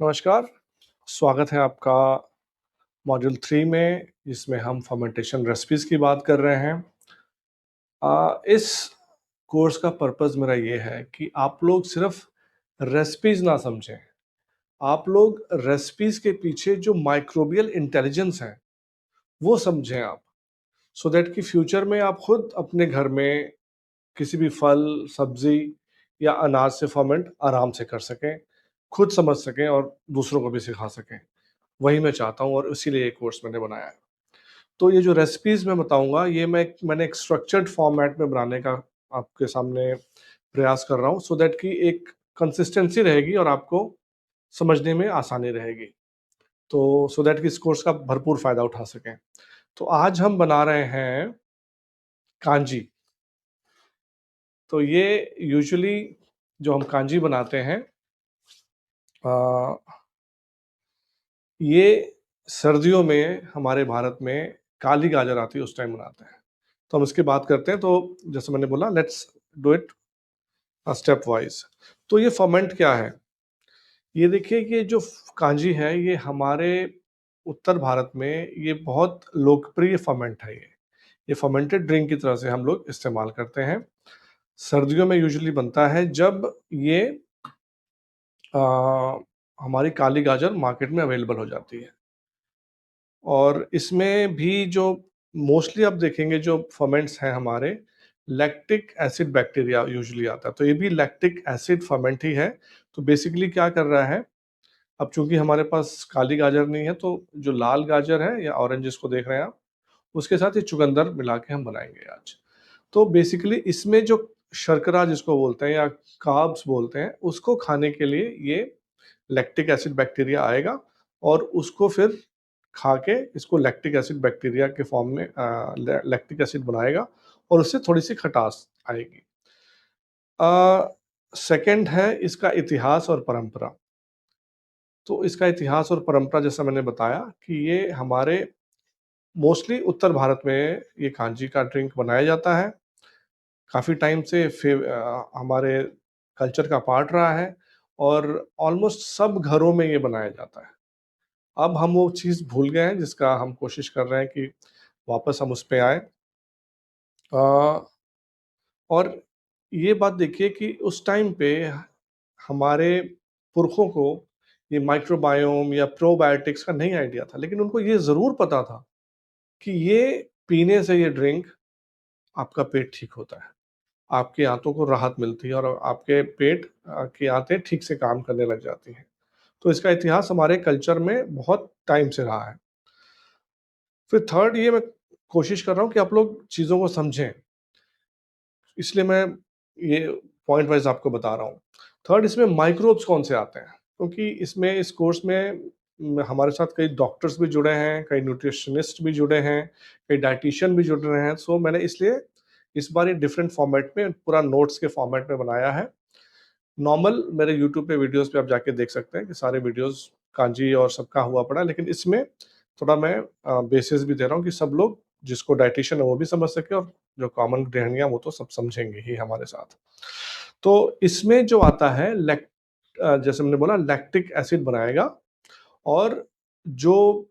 नमस्कार, स्वागत है आपका मॉड्यूल 3 में, जिसमें हम फर्मेंटेशन रेसिपीज़ की बात कर रहे हैं। इस कोर्स का पर्पज़ मेरा ये है कि आप लोग सिर्फ़ रेसिपीज़ ना समझें, आप लोग रेसिपीज़ के पीछे जो माइक्रोबियल इंटेलिजेंस है, वो समझें आप, सो दैट कि फ्यूचर में आप खुद अपने घर में किसी भी फल, सब्ज़ी या अनाज से फर्मेंट आराम से कर सकें, खुद समझ सकें और दूसरों को भी सिखा सकें। वही मैं चाहता हूँ और इसीलिए ये कोर्स मैंने बनाया है। तो ये जो रेसिपीज़ मैं बताऊँगा, ये मैंने एक स्ट्रक्चर्ड फॉर्मेट में बनाने का आपके सामने प्रयास कर रहा हूँ, सो दैट कि एक कंसिस्टेंसी रहेगी और आपको समझने में आसानी रहेगी। तो सो दैट कि इस कोर्स का भरपूर फ़ायदा उठा सकें। तो आज हम बना रहे हैं कांजी। तो ये यूजुअली जो हम कांजी बनाते हैं, अ, ये सर्दियों में हमारे भारत में काली गाजर आती है, उस टाइम बनाते हैं। तो हम इसकी बात करते हैं। तो जैसे मैंने बोला, let's do it step wise. तो ये फर्मेंट क्या है? ये देखिए कि जो कांजी है, ये हमारे उत्तर भारत में ये बहुत लोकप्रिय फर्मेंट है। ये फर्मेंटेड ड्रिंक की तरह से हम लोग इस्तेमाल करते हैं। सर्दियों में यूजुअली बनता है जब ये अ, हमारी काली गाजर मार्केट में अवेलेबल हो जाती है। और इसमें भी जो मोस्टली आप देखेंगे जो फर्मेंट्स हैं हमारे, लैक्टिक एसिड बैक्टीरिया यूजुअली आता है। तो ये भी लैक्टिक एसिड फर्मेंट ही है। तो बेसिकली क्या कर रहा है, अब चूंकि हमारे पास काली गाजर नहीं है, तो जो लाल गाजर है या ऑरेंज जिसको देख रहे हैं आप, उसके साथ ये चुकंदर मिला के हम बनाएंगे आज। तो बेसिकली इसमें जो शर्करा जिसको बोलते हैं या कार्ब्स बोलते हैं, उसको खाने के लिए ये लैक्टिक एसिड बैक्टीरिया आएगा और उसको फिर खा के इसको लैक्टिक एसिड बैक्टीरिया के फॉर्म में लैक्टिक एसिड बनाएगा और उससे थोड़ी-सी खटास आएगी। सेकंड है इसका इतिहास और परंपरा। तो इसका इतिहास और परंपरा, जैसा मैंने बताया कि ये हमारे मोस्टली उत्तर भारत में ये कांजी का ड्रिंक बनाया जाता है। काफ़ी टाइम से हमारे कल्चर का पार्ट रहा है और ऑलमोस्ट सब घरों में ये बनाया जाता है। अब हम वो चीज़ भूल गए हैं, जिसका हम कोशिश कर रहे हैं कि वापस हम उस पे आएँ। अ, और ये बात देखिए कि उस टाइम पे हमारे पुरखों को ये माइक्रोबायोम या प्रोबायोटिक्स का नहीं आइडिया था, लेकिन उनको ये ज़रूर पता था कि ये पीने से ये ड्रिंक आपका पेट ठीक होता है। आपकी आंतों को राहत मिलती है और आपके पेट की आंतें ठीक से काम करने लग जाती हैं। तो इसका इतिहास हमारे कल्चर में बहुत टाइम से रहा है। फिर थर्ड, ये मैं कोशिश कर रहा हूँ कि आप लोग चीज़ों को समझें, इसलिए मैं ये पॉइंट वाइज़ आपको बता रहा हूँ। थर्ड, इसमें माइक्रोब्स कौन से आते हैं? क्योंकि इसमें इस कोर्स में हमारे साथ कई डॉक्टर्स भी जुड़े हैं, कई न्यूट्रिशनिस्ट भी जुड़े हैं, कई डायटीशियन भी जुड़ रहे हैं। सो मैंने इसलिए इस बार ये डिफरेंट फॉर्मेट में, पूरा नोट्स के फॉर्मेट में बनाया है। नॉर्मल मेरे यूट्यूब पे वीडियोज़ पे आप जाके देख सकते हैं कि सारे वीडियोज़ कांजी और सबका हुआ पड़ा है, लेकिन इसमें थोड़ा मैं बेसिस भी दे रहा हूँ कि सब लोग, जिसको डायटीशियन है वो भी समझ सके और जो कॉमन गृहिणियाँ वो तो सब समझेंगे ही हमारे साथ। तो इसमें जो आता है जैसे मैंने बोला, लैक्टिक एसिड बनाएगा और जो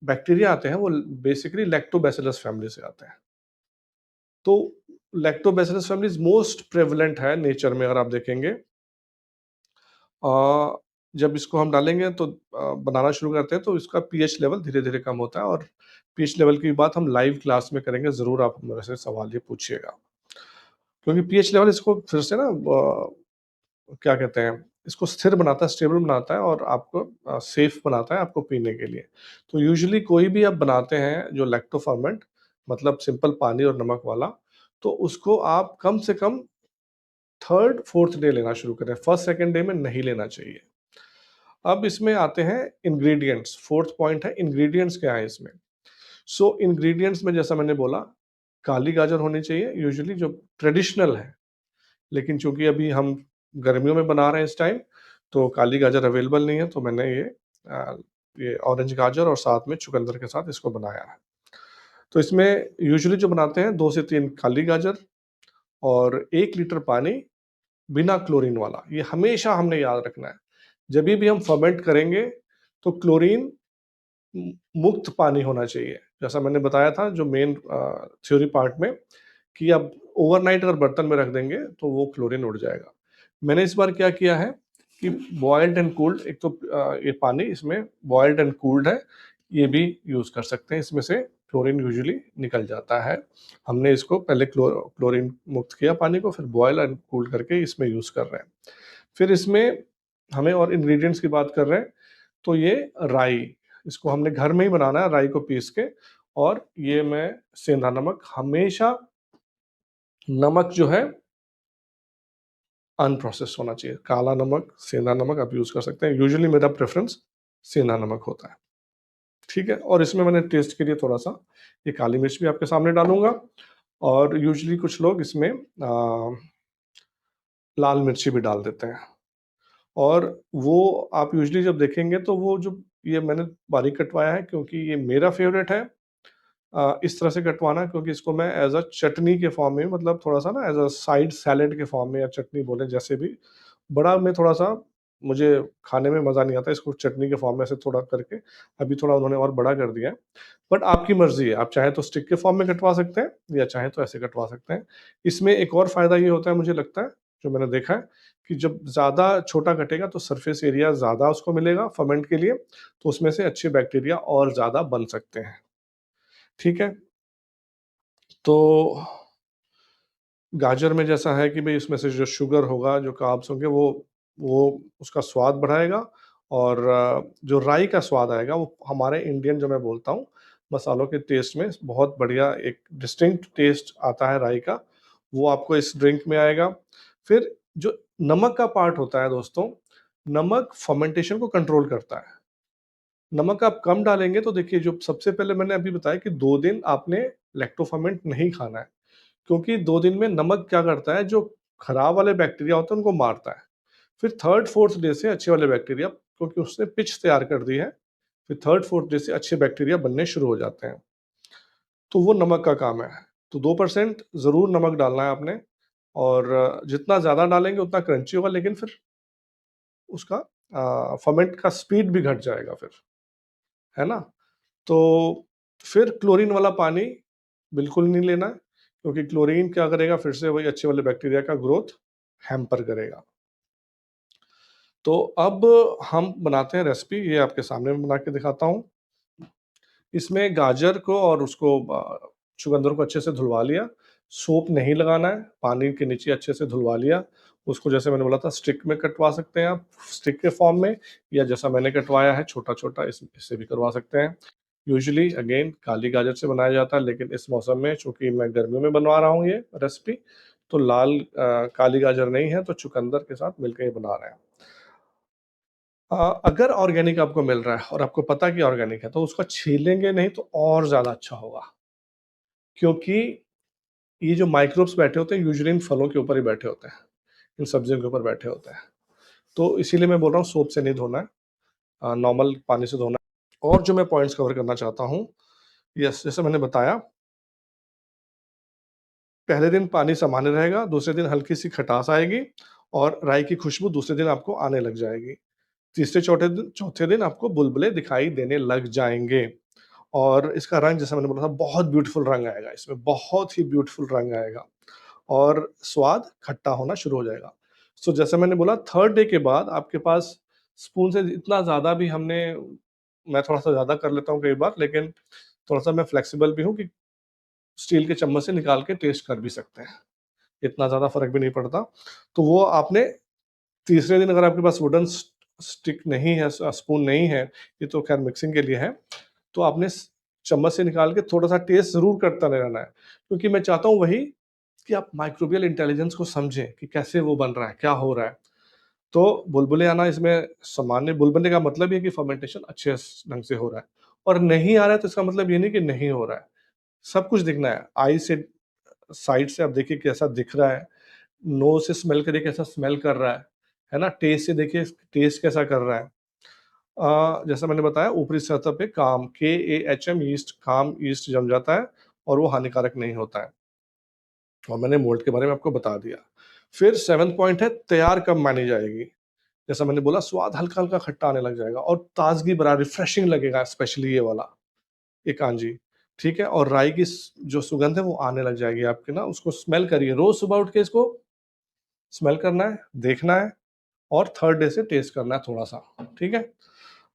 बैक्टीरिया आते हैं वो बेसिकली लैक्टोबैसिलस फैमिली से आते हैं। तो lactobacillus family is most prevalent है नेचर में, अगर आप देखेंगे। जब इसको हम डालेंगे तो बनाना शुरू करते हैं तो इसका पीएच लेवल धीरे-धीरे कम होता है और पीएच लेवल की बात हम लाइव क्लास में करेंगे, ज़रूर आप मेरे से सवाल ये पूछिएगा। क्योंकि पीएच लेवल इसको फिर से ना क्या कहते हैं, इसको स्थिर बनाता है, स्टेबल बनाता है और आपको सेफ बनाता है आपको पीने के लिए। तो यूजुअली कोई भी आप बनाते हैं जो लैक्टो फर्मेंट, मतलब सिंपल पानी और नमक वाला, तो उसको आप कम से कम 3rd 4th डे लेना शुरू करें, 1st 2nd डे में नहीं लेना चाहिए। अब इसमें आते हैं इंग्रीडिएंट्स, 4th पॉइंट है इंग्रीडिएंट्स क्या है इसमें। सो इंग्रीडिएंट्स में जैसा मैंने बोला, काली गाजर होनी चाहिए यूजुअली जो ट्रेडिशनल है, लेकिन चूँकि अभी हम गर्मियों में बना रहे हैं इस टाइम, तो काली गाजर अवेलेबल नहीं है, तो मैंने ये ऑरेंज गाजर और साथ में चुकंदर के साथ इसको बनाया है। तो इसमें यूजुअली जो बनाते हैं 2 से 3 काली गाजर और 1 लीटर पानी बिना क्लोरीन वाला, ये हमेशा हमने याद रखना है। जभी भी हम फर्मेंट करेंगे तो क्लोरीन मुक्त पानी होना चाहिए। जैसा मैंने बताया था जो मेन थ्योरी पार्ट में, कि आप ओवरनाइट अगर बर्तन में रख देंगे तो वो क्लोरीन उड़ जाएगा। मैंने इस बार क्या किया है कि बॉइल्ड एंड कूल्ड, एक तो ये पानी इसमें बॉइल्ड एंड कूल्ड है, ये भी यूज़ कर सकते हैं, इसमें से क्लोरीन यूजुअली निकल जाता है। हमने इसको पहले क्लोरीन मुक्त किया पानी को, फिर बॉयल एंड कूल्ड करके इसमें यूज़ कर रहे हैं। फिर इसमें हमें और इंग्रेडिएंट्स की बात कर रहे हैं, तो ये राई, इसको हमने घर में ही बनाना है राई को पीस के। और ये मैं सेंधा नमक, हमेशा नमक जो है अनप्रोसेस्ड होना चाहिए। काला नमक, सेंधा नमक आप यूज़ कर सकते हैं। यूजुअली मेरा प्रेफ़रेंस सेंधा नमक होता है, ठीक है? और इसमें मैंने टेस्ट के लिए थोड़ा-सा ये काली मिर्च भी आपके सामने डालूँगा, और यूजुअली कुछ लोग इसमें लाल मिर्ची भी डाल देते हैं। और वो आप यूजुअली जब देखेंगे तो वो जो ये मैंने बारीक कटवाया है क्योंकि ये मेरा फ़ेवरेट है इस तरह से कटवाना, क्योंकि इसको मैं एज़ अ चटनी के फ़ॉर्म में, मतलब थोड़ा-सा ना एज़ अ साइड सैलेड के फ़ॉर्म में या चटनी बोलें जैसे भी, बड़ा में थोड़ा-सा मुझे खाने में मज़ा नहीं आता इसको चटनी के फ़ॉर्म में ऐसे थोड़ा करके, अभी थोड़ा उन्होंने और बड़ा कर दिया है। बट आपकी मर्ज़ी है, आप चाहें तो स्टिक के फ़ॉर्म में कटवा सकते हैं या चाहें तो ऐसे कटवा सकते हैं। इसमें एक और फ़ायदा ये होता है मुझे लगता है, जो मैंने देखा है, कि जब ज़्यादा छोटा कटेगा तो सरफेस एरिया ज़्यादा उसको मिलेगा फर्मेंट के लिए, तो उसमें से अच्छे बैक्टीरिया और ज़्यादा बन सकते हैं, ठीक है? तो गाजर में जैसा है कि भई इसमें से जो शुगर होगा, जो कार्ब्स होंगे वो उसका स्वाद बढ़ाएगा, और जो राई का स्वाद आएगा वो हमारे इंडियन, जो मैं बोलता हूँ, मसालों के टेस्ट में बहुत बढ़िया एक डिस्टिंक्ट टेस्ट आता है राई का, वो आपको इस ड्रिंक में आएगा। फिर जो नमक का पार्ट होता है दोस्तों, नमक फर्मेंटेशन को कंट्रोल करता है। नमक आप कम डालेंगे तो देखिए, जो सबसे पहले मैंने अभी बताया कि 2 दिन आपने लैक्टोफर्मेंट नहीं खाना है। क्योंकि 2 दिन में नमक क्या करता है, जो खराब वाले बैक्टीरिया होते हैं उनको मारता है। फिर 3rd-4th डे से अच्छे वाले बैक्टीरिया, क्योंकि उसने पिच तैयार कर दी है, फिर 3rd-4th डे से अच्छे बैक्टीरिया बनने शुरू हो जाते हैं। तो वो नमक का काम है। तो 2% ज़रूर नमक डालना है आपने, और जितना ज़्यादा डालेंगे उतना क्रंची होगा, लेकिन फिर उसका फर्मेंट का स्पीड भी घट जाएगा फिर, है ना? तो फिर क्लोरीन वाला पानी बिल्कुल नहीं लेना है, क्योंकि क्लोरीन क्या करेगा, फिर से वही अच्छे वाले बैक्टीरिया का ग्रोथ हैम्पर करेगा। तो अब हम बनाते हैं रेसिपी, ये आपके सामने मैं बना के दिखाता हूँ। इसमें गाजर को और उसको चुकंदर को अच्छे से धुलवा लिया, सोप नहीं लगाना है, पानी के नीचे अच्छे से धुलवा लिया। उसको जैसे मैंने बोला था स्टिक में कटवा सकते हैं आप, स्टिक के फॉर्म में, या जैसा मैंने कटवाया है छोटा-छोटा इससे भी करवा सकते हैं। यूजुअली अगेन काली गाजर से बनाया जाता है, लेकिन इस मौसम में चूँकि मैं गर्मियों में बनवा रहा हूँ ये रेसिपी, तो काली गाजर नहीं है तो चुकंदर के साथ मिलके ये बना रहे हैं। अगर ऑर्गेनिक आपको मिल रहा है और आपको पता है कि ऑर्गेनिक है, तो उसको छीलेंगे नहीं तो और ज़्यादा अच्छा होगा। क्योंकि ये जो माइक्रोब्स बैठे होते हैं यूजुअली इन फलों के ऊपर ही बैठे होते हैं, इन सब्जियों के ऊपर बैठे होते हैं। तो इसीलिए मैं बोल रहा हूँ सोप से नहीं धोना है, नॉर्मल पानी से धोना है। और जो मैं पॉइंट्स कवर करना चाहता हूँ, यस, जैसे मैंने बताया, पहले दिन पानी सामान्य रहेगा, दूसरे दिन हल्की-सी खटास आएगी और राई की खुशबू दूसरे दिन आपको आने लग जाएगी। तीसरे चौथे दिन आपको बुलबुले दिखाई देने लग जाएँगे। और इसका रंग, जैसा मैंने बोला था, बहुत ब्यूटीफुल रंग आएगा इसमें, बहुत ही ब्यूटीफुल रंग आएगा, और स्वाद खट्टा होना शुरू हो जाएगा। सो जैसे मैंने बोला 3rd डे के बाद आपके पास स्पून से इतना ज़्यादा भी हमने, मैं थोड़ा-सा ज़्यादा कर लेता हूँ कई बार, लेकिन थोड़ा-सा मैं फ्लेक्सिबल भी हूँ कि स्टील के चम्मच से निकाल के टेस्ट कर भी सकते हैं। इतना ज़्यादा फ़र्क भी नहीं पड़ता। तो वो आपने तीसरे दिन, अगर आपके पास वुडन स्टिक नहीं है, स्पून नहीं है, ये तो ख़ैर मिक्सिंग के लिए है, तो आपने चम्मच से निकाल के थोड़ा-सा टेस्ट ज़रूर करता रहना है। क्योंकि मैं चाहता हूँ वही, कि आप माइक्रोबियल इंटेलिजेंस को समझें कि कैसे वो बन रहा है, क्या हो रहा है। तो बुलबुले आना इसमें सामान्य, बुलबुले का मतलब ये है कि फर्मेंटेशन अच्छे ढंग से हो रहा है, और नहीं आ रहा है तो इसका मतलब ये नहीं कि नहीं हो रहा है। सब कुछ दिखना है। आई से, साइड से आप देखिए कैसा दिख रहा है, नोज़ से स्मेल करिए कैसा स्मेल कर रहा है ना? टेस्ट से देखिए टेस्ट कैसा कर रहा है। जैसा मैंने बताया, ऊपरी सतह पे KAHM यीस्ट, काम यीस्ट जम जाता है और वो हानिकारक नहीं होता है, और मैंने मोल्ड के बारे में आपको बता दिया। फिर 7th पॉइंट है, तैयार कब मानी जाएगी? जैसा मैंने बोला स्वाद हल्का-हल्का खट्टा आने लग जाएगा और ताज़गी भरा रिफ्रेशिंग लगेगा स्पेशली ये वाला, ये कांजी, ठीक है? और राई की जो सुगंध है वो आने लग जाएगी आपके ना, उसको स्मेल करिए, रोज़ सुबह उठ के इसको स्मेल करना है, देखना है और थर्ड डे से टेस्ट करना है थोड़ा-सा, ठीक है?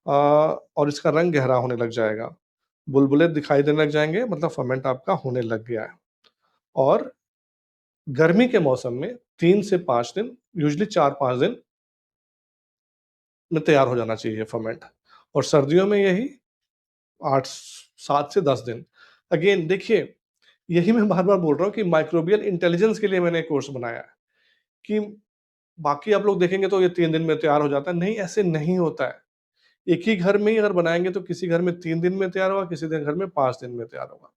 और इसका रंग गहरा होने लग जाएगा, बुलबुले दिखाई देने लग जाएँगे मतलब फर्मेंट आपका होने लग गया है। और गर्मी के मौसम में 3 से 5 दिन, यूजुअली 4-5 दिन में तैयार हो जाना चाहिए फर्मेंट और सर्दियों में यही 8 7 से 10 दिन। अगेन देखिए, यही मैं बार-बार बोल रहा हूँ कि माइक्रोबियल इंटेलिजेंस के लिए मैंने कोर्स बनाया है, कि बाकी आप लोग देखेंगे तो ये 3 दिन में तैयार हो जाता है, नहीं ऐसे नहीं होता है। एक ही घर में ही अगर बनाएँगे तो किसी घर में 3 दिन में तैयार होगा, किसी घर में 5 दिन में तैयार होगा।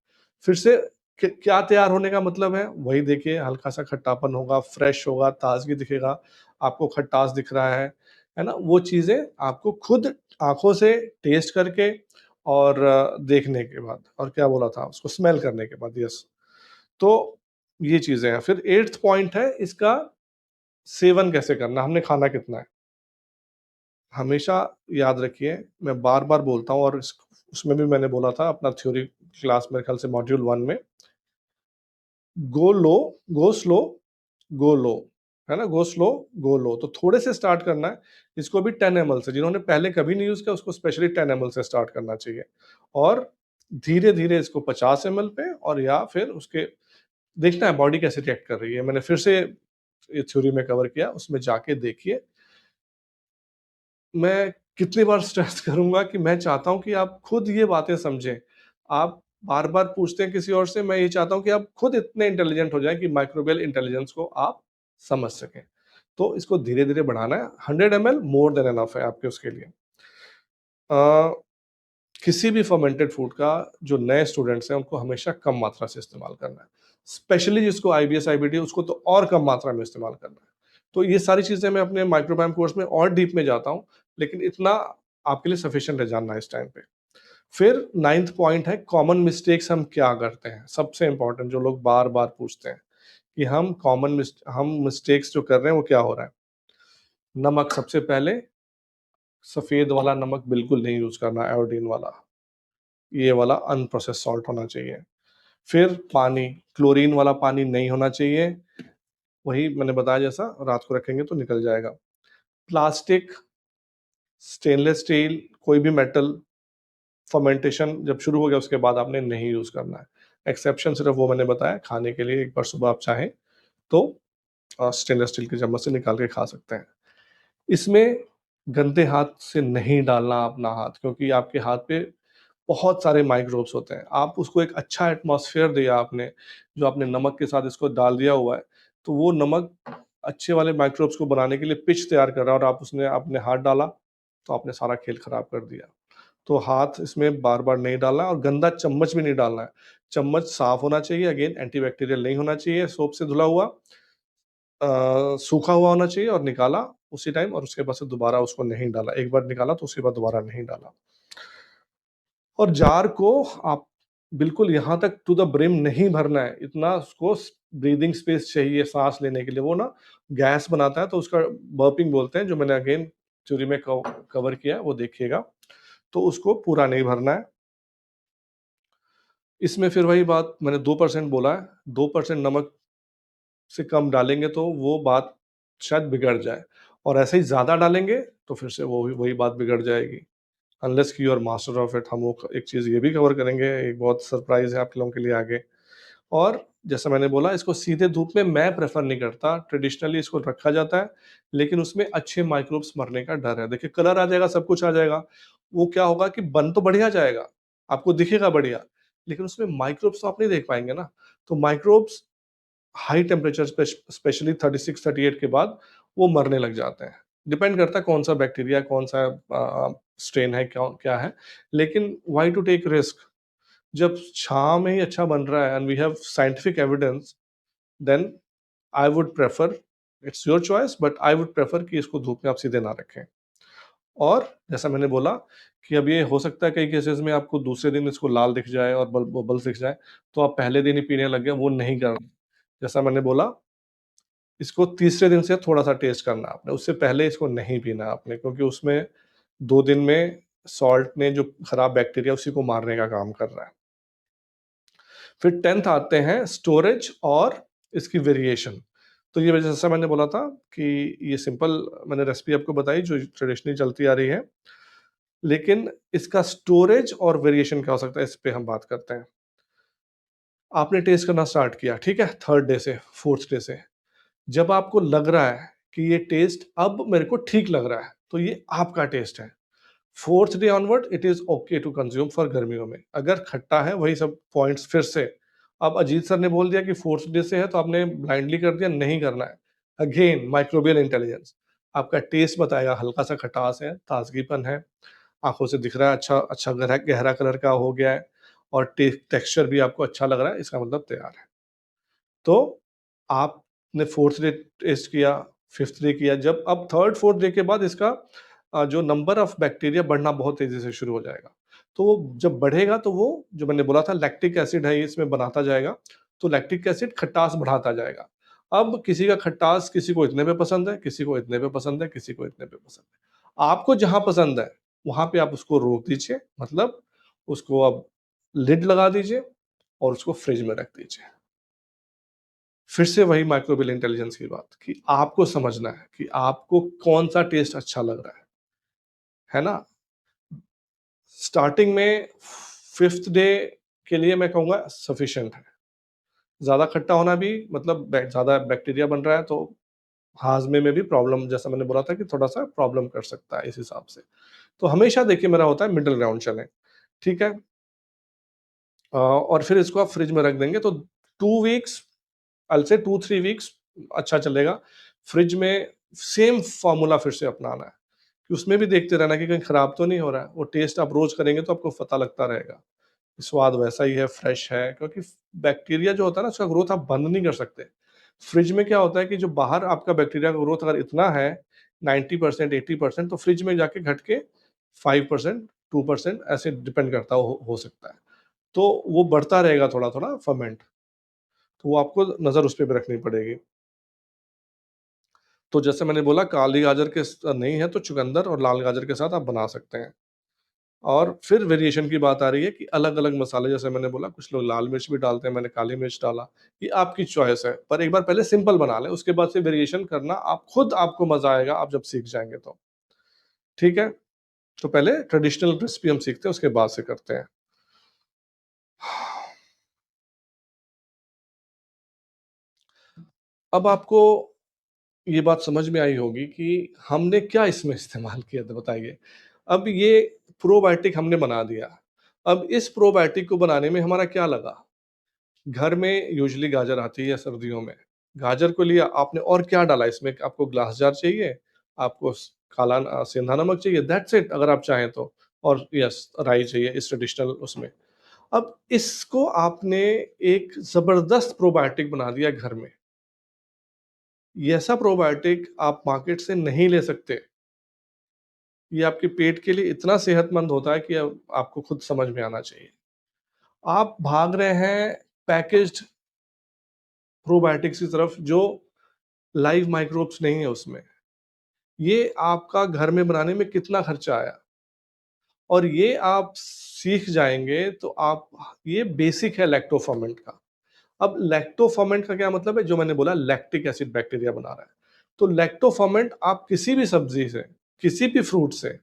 फिर से क्या तैयार होने का मतलब है? वही देखिए हल्का-सा खट्टापन होगा, फ्रेश होगा, ताज़गी दिखेगा, आपको खटास दिख रहा है ना? वो चीज़ें आपको खुद आँखों से टेस्ट करके और देखने के बाद और क्या बोला था उसको स्मेल करने के बाद, यस। तो ये चीज़ें हैं। फिर 8th पॉइंट है इसका सेवन कैसे करना, हमने खाना कितना है? हमेशा याद रखिए, मैं बार-बार बोलता हूँ और उसमें भी मैंने बोला था अपना थ्योरी क्लास मेरे ख्याल से मॉड्यूल 1 में, गो लो, गो स्लो, गो लो, है ना? गो स्लो, गो लो। तो थोड़े से स्टार्ट करना है, इसको भी 10 एमएल से, जिन्होंने पहले कभी नहीं यूज़ किया उसको स्पेशली 10 एमएल से स्टार्ट करना चाहिए और धीरे-धीरे इसको 50 एमएल पे और या फिर उसके देखना है बॉडी कैसे रिएक्ट कर रही है। मैंने फिर से ये थ्योरी में कवर किया, उसमें जाके देखिए मैं कितनी बार स्ट्रेस करूँगा कि मैं चाहता हूँ कि आप खुद ये बातें समझें। आप बार-बार पूछते हैं किसी और से, मैं ये चाहता हूँ कि आप खुद इतने इंटेलिजेंट हो जाएँ कि माइक्रोबियल इंटेलिजेंस को आप समझ सकें। तो इसको धीरे-धीरे बढ़ाना है, 100 एमएल मोर देन इनफ है आपके उसके लिए। अ, किसी भी फर्मेंटेड फूड का जो नए स्टूडेंट्स हैं, उनको हमेशा कम मात्रा से इस्तेमाल करना है। स्पेशली जिसको आईबीएस, आईबीटी उसको तो और कम मात्रा में इस्तेमाल करना है। तो ये सारी चीज़ें मैं अपने माइक्रोबायोम कोर्स में और डीप में जाता हूँ, लेकिन इतना आपके लिए सफिशिएंट है जानना इस टाइम पे। फिर 9th पॉइंट है कॉमन मिस्टेक्स हम क्या करते हैं? सबसे इम्पोर्टेंट जो लोग बार-बार पूछते हैं कि हम मिस्टेक्स जो कर रहे हैं वो क्या हो रहा है? नमक सबसे पहले, सफ़ेद वाला नमक बिल्कुल नहीं यूज़ करना आयोडीन वाला। ये वाला अनप्रोसेस्ड सॉल्ट होना चाहिए। फिर पानी, क्लोरीन वाला पानी नहीं होना चाहिए। वही मैंने बताया जैसा रात को रखेंगे तो निकल जाएगा। प्लास्टिक, स्टेनलेस स्टील, कोई भी मेटल फर्मेंटेशन जब शुरू हो गया उसके बाद आपने नहीं यूज़ करना है। एक्सेप्शन सिर्फ़ वो मैंने बताया खाने के लिए एक बार सुबह आप चाहें तो स्टेनलेस स्टील की चम्मच से निकाल के खा सकते हैं। इसमें गंदे हाथ से नहीं डालना अपना हाथ, क्योंकि आपके हाथ पे बहुत सारे माइक्रोब्स होते हैं। आप उसको एक अच्छा एटमॉस्फेयर दिया आपने, जो आपने नमक के साथ इसको डाल दिया हुआ है, तो वो नमक अच्छे वाले माइक्रोब्स को बनाने के लिए पिच तैयार कर रहा है और आप उसने आपने हाथ डाला, तो आपने सारा खेल खराब कर दिया। तो हाथ इसमें बार-बार नहीं डालना है और गंदा चम्मच भी नहीं डालना है। चम्मच साफ होना चाहिए, अगेन एंटीबैक्टीरियल नहीं होना चाहिए, सोप से धुला हुआ, सूखा हुआ होना चाहिए और निकाला उसी टाइम और उसके बाद से दोबारा उसको नहीं डाला। एक बार निकाला तो उसके बाद दोबारा नहीं डाला। और जार को आप बिल्कुल यहाँ तक टू द ब्रिम नहीं भरना है, इतना उसको ब्रीदिंग स्पेस चाहिए साँस लेने के लिए, वो ना गैस बनाता है तो उसका बर्पिंग बोलते हैं, जो मैंने अगेन थ्योरी में कवर किया है, वो देखिएगा। तो उसको पूरा नहीं भरना है। इसमें फिर वही बात मैंने 2% बोला है, 2% नमक से कम डालेंगे तो वो बात शायद बिगड़ जाए और ऐसे ही ज़्यादा डालेंगे तो फिर से वो भी वही बात बिगड़ जाएगी। अनलेस कि you are master of it. हम वो एक चीज़ ये भी कवर करेंगे, एक बहुत सरप्राइज़ है आप लोगों के लिए आगे। और जैसा मैंने बोला इसको सीधे धूप में मैं प्रेफ़र नहीं करता, ट्रेडिशनली इसको रखा जाता है, लेकिन उसमें अच्छे माइक्रोब्स मरने का डर है। देखिए कलर आ जाएगा, सब कुछ आ जाएगा, वो क्या होगा कि बन तो बढ़िया जाएगा, आपको दिखेगा बढ़िया, लेकिन उसमें माइक्रोब्स तो आप नहीं देख पाएँगे ना। तो माइक्रोब्स हाई टेम्परेचर स्पेशली 36-38 के बाद वो मरने लग जाते हैं। डिपेंड करता है कौन-सा बैक्टीरिया, कौन-सा स्ट्रेन है, क्या क्या है। लेकिन व्हाई टू टेक रिस्क? जब छाँव में ही अच्छा बन रहा है and we have scientific evidence, then I would prefer, it's your choice but I would prefer कि इसको धूप में आप सीधे ना रखें। और जैसा मैंने बोला कि अब ये हो सकता है कई केसेज़ में आपको दूसरे दिन इसको लाल दिख जाए और बबल्स दिख जाएँ, तो आप पहले दिन ही पीने लग गए, वो नहीं करना। जैसा मैंने बोला इसको तीसरे दिन से थोड़ा-सा टेस्ट करना आपने, उससे पहले इसको नहीं पीना आपने क्योंकि उसमें 2 दिन में सॉल्ट ने जो खराब बैक्टीरिया उसी को मारने का काम कर रहा है। फिर 10th आते हैं स्टोरेज और इसकी वेरिएशन। तो ये जैसा मैंने बोला था कि ये सिंपल मैंने रेसिपी आपको बताई जो ट्रेडिशनली चलती आ रही है। लेकिन इसका स्टोरेज और वेरिएशन क्या हो सकता है, इस पे हम बात करते हैं। आपने टेस्ट करना स्टार्ट किया, ठीक है? 3rd डे से, 4th डे से। जब आपको लग रहा है कि ये टेस्ट अब मेरे को ठीक लग रहा है, तो ये आपका टेस्ट है। 4th day onward it is okay to consume for गर्मियों में। अगर खट्टा है, वही सब पॉइंट्स फिर से। अब अजीत सर ने बोल दिया कि 4th डे से है, तो आपने ब्लाइंडली कर दिया, नहीं करना है। अगेन माइक्रोबियल इंटेलिजेंस, आपका टेस्ट बताएगा हल्का-सा खटास है, ताज़गीपन है, आँखों से दिख रहा है, अच्छा अच्छा गहरा गहरा कलर का हो गया है और टेक्सचर भी आपको अच्छा लग रहा है, इसका मतलब तैयार है। तो आपने 4th डे टेस्ट किया, 5th डे किया, जब अब 3rd 4th डे के बाद इसका जो नंबर ऑफ बैक्टीरिया बढ़ना बहुत तेज़ी से शुरू हो जाएगा। तो वो जब बढ़ेगा तो वो जो मैंने बोला था लैक्टिक एसिड है ये इसमें बनाता जाएगा, तो लैक्टिक एसिड खटास बढ़ाता जाएगा। अब किसी का खटास किसी को इतने पे पसंद है, किसी को इतने पे पसंद है, किसी को इतने पे पसंद है। आपको जहाँ पसंद है, वहाँ पे आप उसको रोक दीजिए, मतलब उसको अब लिड लगा दीजिए और उसको फ्रिज में रख दीजिए। फिर से वही माइक्रोबियल इंटेलिजेंस की बात कि आपको समझना है कि आपको कौन-सा टेस्ट अच्छा लग रहा है ना? स्टार्टिंग में 5th डे के लिए मैं कहूँगा सफिशिएंट है। ज़्यादा खट्टा होना भी मतलब ज़्यादा बैक्टीरिया बन रहा है तो हाज़मे में भी प्रॉब्लम जैसा मैंने बोला था कि थोड़ा-सा प्रॉब्लम कर सकता है इस हिसाब से। तो हमेशा देखिए मेरा होता है मिडल ग्राउंड चलें, ठीक है? और फिर इसको आप फ्रिज में रख देंगे तो 2 weeks I will say 2-3 weeks अच्छा चलेगा। फ्रिज में सेम फ़ॉर्मूला फिर से अपनाना है, कि उसमें भी देखते रहना कि कहीं खराब तो नहीं हो रहा है। वो टेस्ट आप रोज़ करेंगे तो आपको पता लगता रहेगा, स्वाद वैसा ही है, फ्रेश है क्योंकि बैक्टीरिया जो होता है ना उसका ग्रोथ आप बंद नहीं कर सकते। फ्रिज में क्या होता है कि जो बाहर आपका बैक्टीरिया का ग्रोथ अगर इतना है 90% 80% तो फ्रिज में जाके घट के 5% 2% ऐसे डिपेंड करता हो सकता है। तो वो बढ़ता रहेगा थोड़ा-थोड़ा फर्मेंट, तो वो आपको नज़र उस पे भी रखनी पड़ेगी। तो जैसे मैंने बोला काली गाजर के नहीं है तो चुकंदर और लाल गाजर के साथ आप बना सकते हैं। और फिर वेरिएशन की बात आ रही है कि अलग-अलग मसाले जैसे मैंने बोला कुछ लोग लाल मिर्च भी डालते हैं, मैंने काली मिर्च डाला, ये आपकी चॉइस है। पर एक बार पहले सिंपल बना लें, उसके बाद से वेरिएशन करना आप खुद आपको मज़ा आएगा, आप जब सीख जाएँगे तो। ठीक है? तो पहले ट्रेडिशनल रेसिपी हम सीखते हैं, उसके बाद से करते हैं। अब आपको ये बात समझ में आई होगी कि हमने क्या इसमें इस्तेमाल किया था बताइए। अब ये प्रोबायोटिक हमने बना दिया। अब इस प्रोबायोटिक को बनाने में हमारा क्या लगा? घर में यूजुअली गाजर आती है सर्दियों में। गाजर को लिया आपने और क्या डाला इसमें आपको ग्लास जार चाहिए, आपको काला सेंधा नमक चाहिए दैट्स इट अगर आप चाहें तो और यस राई चाहिए इस ट्रेडिशनल उसमें। अब इसको आपने एक ज़बरदस्त प्रोबायोटिक बना दिया घर में। ये ऐसा प्रोबायोटिक आप मार्केट से नहीं ले सकते। ये आपके पेट के लिए इतना सेहतमंद होता है कि अब आपको खुद समझ में आना चाहिए। आप भाग रहे हैं पैकेज्ड प्रोबायोटिक्स की तरफ जो लाइव माइक्रोब्स नहीं है उसमें। ये आपका घर में बनाने में कितना खर्चा आया और ये आप सीख जाएँगे तो आप ये बेसिक है लैक्टोफर्मेंट का। अब लैक्टोफर्मेंट का क्या मतलब है? जो मैंने बोला लैक्टिक एसिड बैक्टीरिया बना रहा है। तो लैक्टोफर्मेंट आप किसी भी सब्ज़ी से, किसी भी फ्रूट से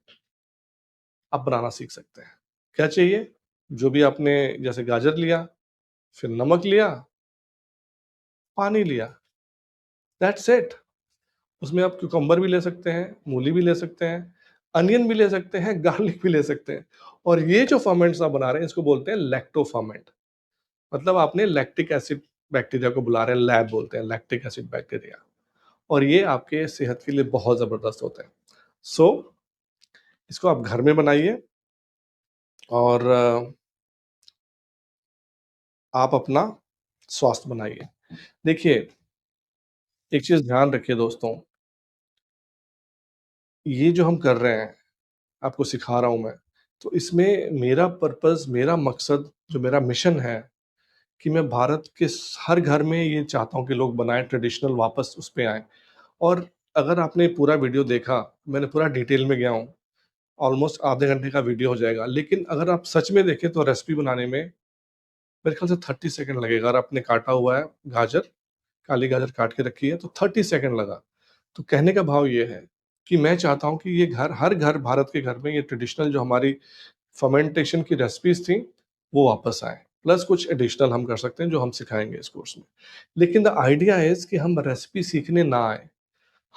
आप बनाना सीख सकते हैं। क्या चाहिए? जो भी आपने जैसे गाजर लिया, फिर नमक लिया, पानी लिया, दैट्स इट। उसमें आप क्यूकम्बर भी ले सकते हैं, मूली भी ले सकते हैं, अनियन भी ले सकते हैं, गार्लिक भी ले सकते हैं और ये जो फर्मेंट्स आप बना रहे हैं इसको बोलते हैं लैक्टो फर्मेंट। मतलब आपने लैक्टिक एसिड बैक्टीरिया को बुला रहे हैं, लैब बोलते हैं लैक्टिक एसिड बैक्टीरिया और ये आपके सेहत के लिए बहुत ज़बरदस्त होते हैं। सो इसको आप घर में बनाइए और आप अपना स्वास्थ्य बनाइए। देखिए, एक चीज़ ध्यान रखिए दोस्तों, ये जो हम कर रहे हैं, आपको सिखा रहा हूँ मैं, तो इसमें मेरा पर्पज़, मेरा मकसद, जो मेरा मिशन है कि मैं भारत के हर घर में ये चाहता हूँ कि लोग बनाएँ, ट्रेडिशनल वापस उस पे आएँ। और अगर आपने पूरा वीडियो देखा, मैंने पूरा डिटेल में गया हूँ, ऑलमोस्ट आधे घंटे का वीडियो हो जाएगा। लेकिन अगर आप सच में देखें तो रेसिपी बनाने में मेरे ख्याल से 30 सेकंड लगेगा। अगर आपने काटा हुआ है गाजर, काली गाजर काट के रखी है तो 30 सेकंड लगा। तो कहने का भाव ये है कि मैं चाहता हूँ कि ये हर घर, भारत के घर में ये ट्रेडिशनल जो हमारी फर्मेंटेशन की रेसिपीज़ थी, वो वापस आएँ। प्लस कुछ एडिशनल हम कर सकते हैं जो हम सिखाएँगे इस कोर्स में। लेकिन द आइडिया इज़ कि हम रेसिपी सीखने ना आएँ।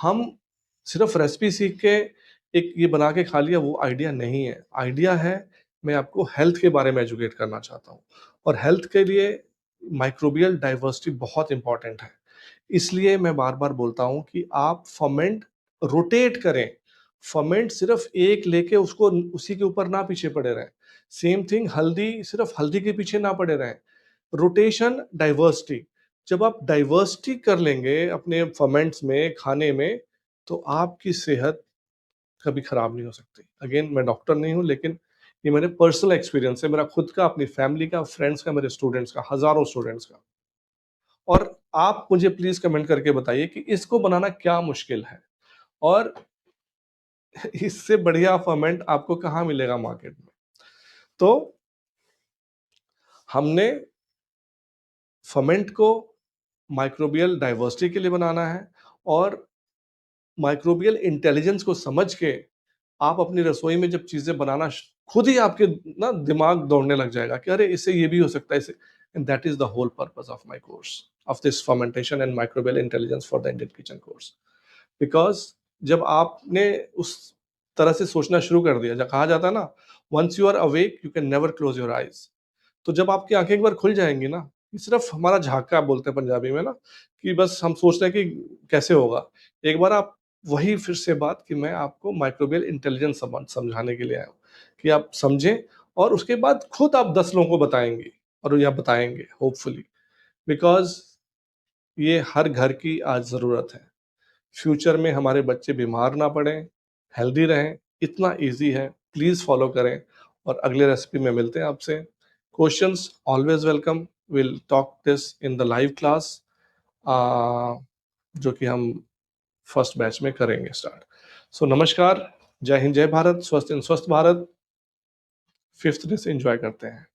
हम सिर्फ़ रेसिपी सीख के एक ये बना के खा लिया, वो आइडिया नहीं है। आइडिया है, मैं आपको हेल्थ के बारे में एजुकेट करना चाहता हूँ और हेल्थ के लिए माइक्रोबियल डाइवर्सिटी बहुत इम्पोर्टेंट है। इसलिए मैं बार-बार बोलता हूँ कि आप फर्मेंट रोटेट करें। फर्मेंट सिर्फ़ एक लेके उसको उसी के ऊपर ना पीछे पड़े रहें। सेम थिंग हल्दी, सिर्फ़ हल्दी के पीछे ना पड़े रहें। Rotation, diversity. जब आप डाइवर्सिटी कर लेंगे अपने फर्मेंट्स में, खाने में, तो आपकी सेहत कभी खराब नहीं हो सकती। अगेन मैं डॉक्टर नहीं हूँ, लेकिन ये मेरे पर्सनल एक्सपीरियंस है, मेरा खुद का, अपनी फैमिली का, फ्रेंड्स का, मेरे स्टूडेंट्स का, हज़ारों स्टूडेंट्स का। और आप मुझे प्लीज़ कमेंट करके बताइए कि इसको बनाना क्या मुश्किल है? और इससे बढ़िया फर्मेंट आपको कहाँ मिलेगा मार्केट में? तो हमने फर्मेंट को माइक्रोबियल डाइवर्सिटी के लिए बनाना है और माइक्रोबियल इंटेलिजेंस को समझ के आप अपनी रसोई में जब चीज़ें बनाना खुद ही आपके ना दिमाग दौड़ने लग जाएगा कि अरे इससे ये भी हो सकता है इससे। And that is the whole purpose of my course, of this fermentation and microbial intelligence for the Indian kitchen course. Because जब आपने उस तरह से सोचना शुरू कर दिया, जब कहा जाता है ना, once you are awake you can never close your eyes. तो जब आपकी आँखें एक बार खुल जाएँगी ना, ये सिर्फ़ हमारा झाँका बोलते हैं पंजाबी में ना, कि बस हम सोच रहे हैं कि कैसे होगा। एक बार आप वही फिर से बात कि मैं आपको माइक्रोबियल इंटेलिजेंस समझाने के लिए आया हूँ, कि आप समझें और उसके बाद खुद आप 10 लोगों को बताएँगे और या बताएँगे होपफुली। बिकॉज़ ये हर घर की आज ज़रूरत है। फ्यूचर में हमारे बच्चे बीमार ना पड़ें, हेल्दी रहें, इतना ईज़ी है। प्लीज़ फ़ॉलो करें और अगले रेसिपी में मिलते हैं आपसे। Questions always welcome. Will talk this in the live class uh, जो कि हम फर्स्ट बैच में करेंगे स्टार्ट। सो नमस्कार, जय हिंद, जय भारत, स्वस्थ इन स्वस्थ भारत। 5th डे से एन्जॉय करते हैं।